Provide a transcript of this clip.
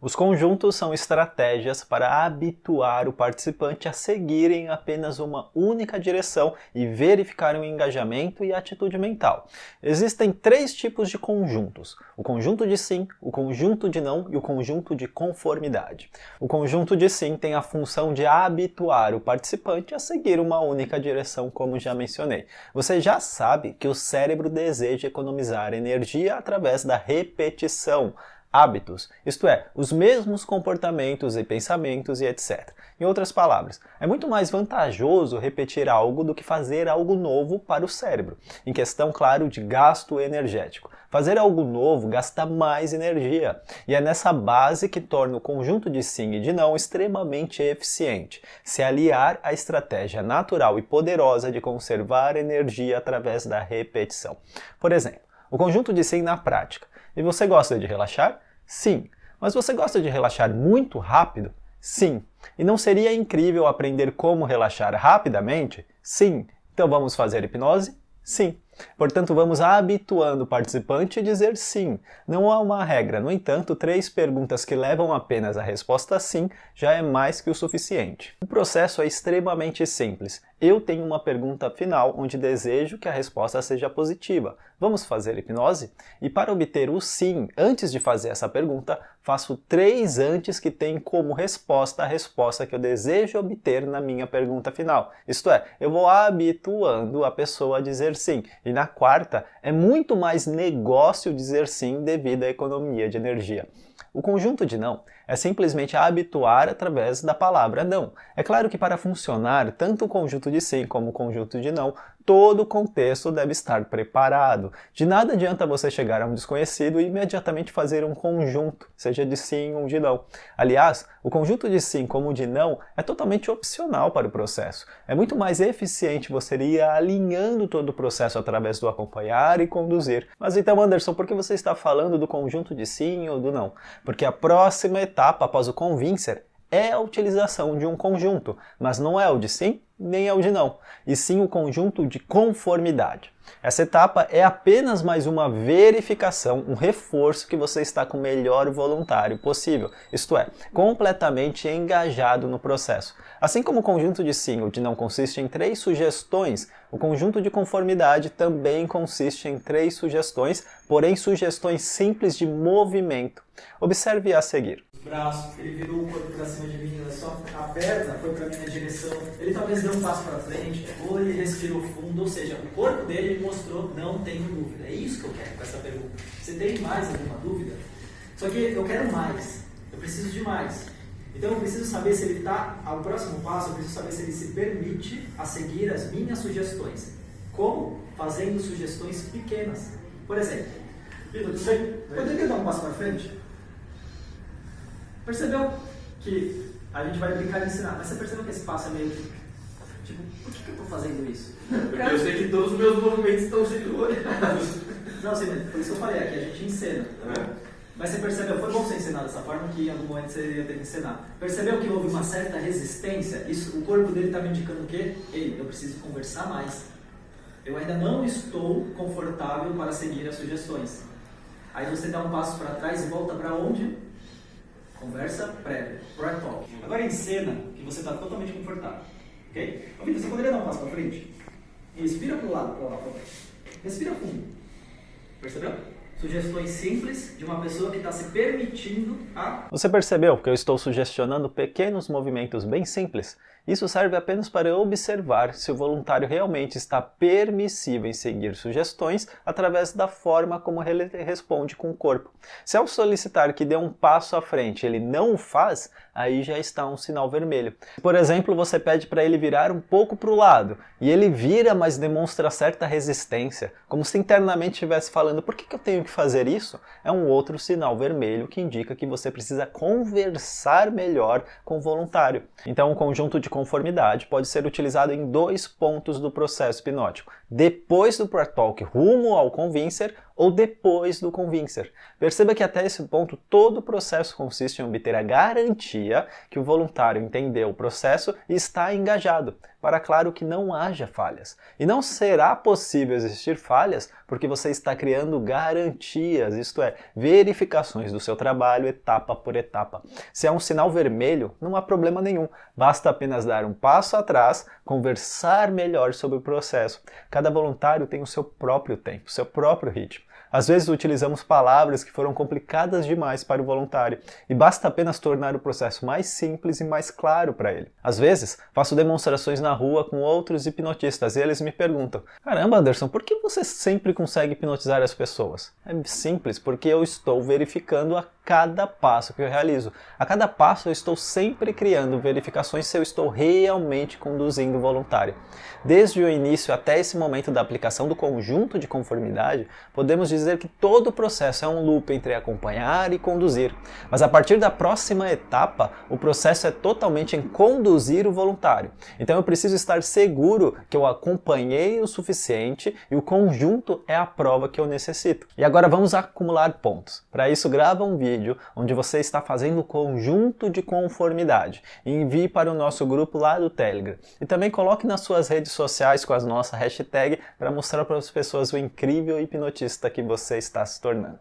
Os conjuntos são estratégias para habituar o participante a seguirem apenas uma única direção e verificar o engajamento e a atitude mental. Existem 3 tipos de conjuntos: o conjunto de sim, o conjunto de não e o conjunto de conformidade. O conjunto de sim tem a função de habituar o participante a seguir uma única direção, como já mencionei. Você já sabe que o cérebro deseja economizar energia através da repetição. Hábitos, isto é, os mesmos comportamentos e pensamentos e etc. Em outras palavras, é muito mais vantajoso repetir algo do que fazer algo novo para o cérebro, em questão, claro, de gasto energético. Fazer algo novo gasta mais energia, e é nessa base que torna o conjunto de sim e de não extremamente eficiente, se aliar à estratégia natural e poderosa de conservar energia através da repetição. Por exemplo, o conjunto de sim na prática. E você gosta de relaxar? Sim. Mas você gosta de relaxar muito rápido? Sim. E não seria incrível aprender como relaxar rapidamente? Sim. Então vamos fazer hipnose? Sim. Portanto, vamos habituando o participante a dizer sim. Não há uma regra, no entanto, 3 perguntas que levam apenas a resposta sim já é mais que o suficiente. O processo é extremamente simples. Eu tenho uma pergunta final onde desejo que a resposta seja positiva. Vamos fazer hipnose? E para obter o sim, antes de fazer essa pergunta, faço 3 antes que têm como resposta a resposta que eu desejo obter na minha pergunta final. Isto é, eu vou habituando a pessoa a dizer sim. E na quarta, é muito mais negócio dizer sim devido à economia de energia. O conjunto de não é simplesmente habituar através da palavra não. É claro que para funcionar, tanto o conjunto de sim como o conjunto de não, todo o contexto deve estar preparado. De nada adianta você chegar a um desconhecido e imediatamente fazer um conjunto, seja de sim ou de não. Aliás, o conjunto de sim como o de não é totalmente opcional para o processo. É muito mais eficiente você ir alinhando todo o processo através do acompanhar e conduzir. Mas então, Anderson, por que você está falando do conjunto de sim ou do não? Porque a próxima etapa após o convincer é a utilização de um conjunto, mas não é o de sim nem é o de não, e sim o conjunto de conformidade. Essa etapa é apenas mais uma verificação, um reforço que você está com o melhor voluntário possível, isto é, completamente engajado no processo. Assim como o conjunto de sim ou de não consiste em 3 sugestões, o conjunto de conformidade também consiste em 3 sugestões, porém sugestões simples de movimento. Observe a seguir. Braço, ele virou o corpo para cima de mim, só a perna foi para a minha direção, ele talvez deu um passo para frente, ou ele respirou fundo, ou seja, o corpo dele mostrou, não tenho dúvida. É isso que eu quero com essa pergunta. Você tem mais alguma dúvida? Só que eu quero mais, eu preciso de mais. Então eu preciso saber se ele está ao próximo passo, eu preciso saber se ele se permite a seguir as minhas sugestões. Como? Fazendo sugestões pequenas. Por exemplo, Vitor, você poderia dar um passo para frente? Percebeu que a gente vai brincar de ensinar, mas você percebeu que esse passo é meio tipo, por que eu estou fazendo isso? Porque eu sei que todos os meus movimentos estão sendo olhados. Não, sim, por isso que eu falei, aqui a gente ensina. Mas você percebeu, foi bom você ensinar dessa forma que em algum momento você ia ter que ensinar. Percebeu que houve uma certa resistência? Isso, o corpo dele está me indicando o quê? Ei, eu preciso conversar mais. Eu ainda não estou confortável para seguir as sugestões. Aí você dá um passo para trás e volta para onde? Conversa prévia, prep talk. Agora em cena, que você está totalmente confortável. Ok? Ô, Vitor, você poderia dar um passo para frente? Isso, vira para o lado, para lá. Respira fundo. Percebeu? Sugestões simples de uma pessoa que está se permitindo a... Você percebeu que eu estou sugestionando pequenos movimentos bem simples? Isso serve apenas para observar se o voluntário realmente está permissível em seguir sugestões através da forma como ele responde com o corpo. Se ao solicitar que dê um passo à frente ele não o faz, aí já está um sinal vermelho. Por exemplo, você pede para ele virar um pouco para o lado, e ele vira, mas demonstra certa resistência, como se internamente estivesse falando, por que eu tenho que fazer isso? É um outro sinal vermelho que indica que você precisa conversar melhor com o voluntário. Então, o conjunto de conformidade pode ser utilizado em 2 pontos do processo hipnótico: depois do prep talk rumo ao convincer ou depois do convincer. Perceba que até esse ponto todo o processo consiste em obter a garantia que o voluntário entendeu o processo e está engajado. para, claro, que não haja falhas. E não será possível existir falhas porque você está criando garantias, isto é, verificações do seu trabalho etapa por etapa. Se é um sinal vermelho, não há problema nenhum, basta apenas dar um passo atrás, conversar melhor sobre o processo. Cada voluntário tem o seu próprio tempo, seu próprio ritmo. Às vezes utilizamos palavras que foram complicadas demais para o voluntário e basta apenas tornar o processo mais simples e mais claro para ele. Às vezes, faço demonstrações na rua com outros hipnotistas e eles me perguntam: "Caramba, Anderson, por que você sempre consegue hipnotizar as pessoas?" É simples, porque eu estou verificando a cada passo que eu realizo. A cada passo eu estou sempre criando verificações se eu estou realmente conduzindo o voluntário. Desde o início até esse momento da aplicação do conjunto de conformidade, podemos dizer que todo o processo é um loop entre acompanhar e conduzir. Mas a partir da próxima etapa, o processo é totalmente em conduzir o voluntário. Então eu preciso estar seguro que eu acompanhei o suficiente e o conjunto é a prova que eu necessito. E agora vamos acumular pontos. Para isso, grava um vídeo onde você está fazendo o conjunto de conformidade e envie para o nosso grupo lá do Telegram. E também coloque nas suas redes sociais com a nossa hashtag para mostrar para as pessoas o incrível hipnotista que você está se tornando.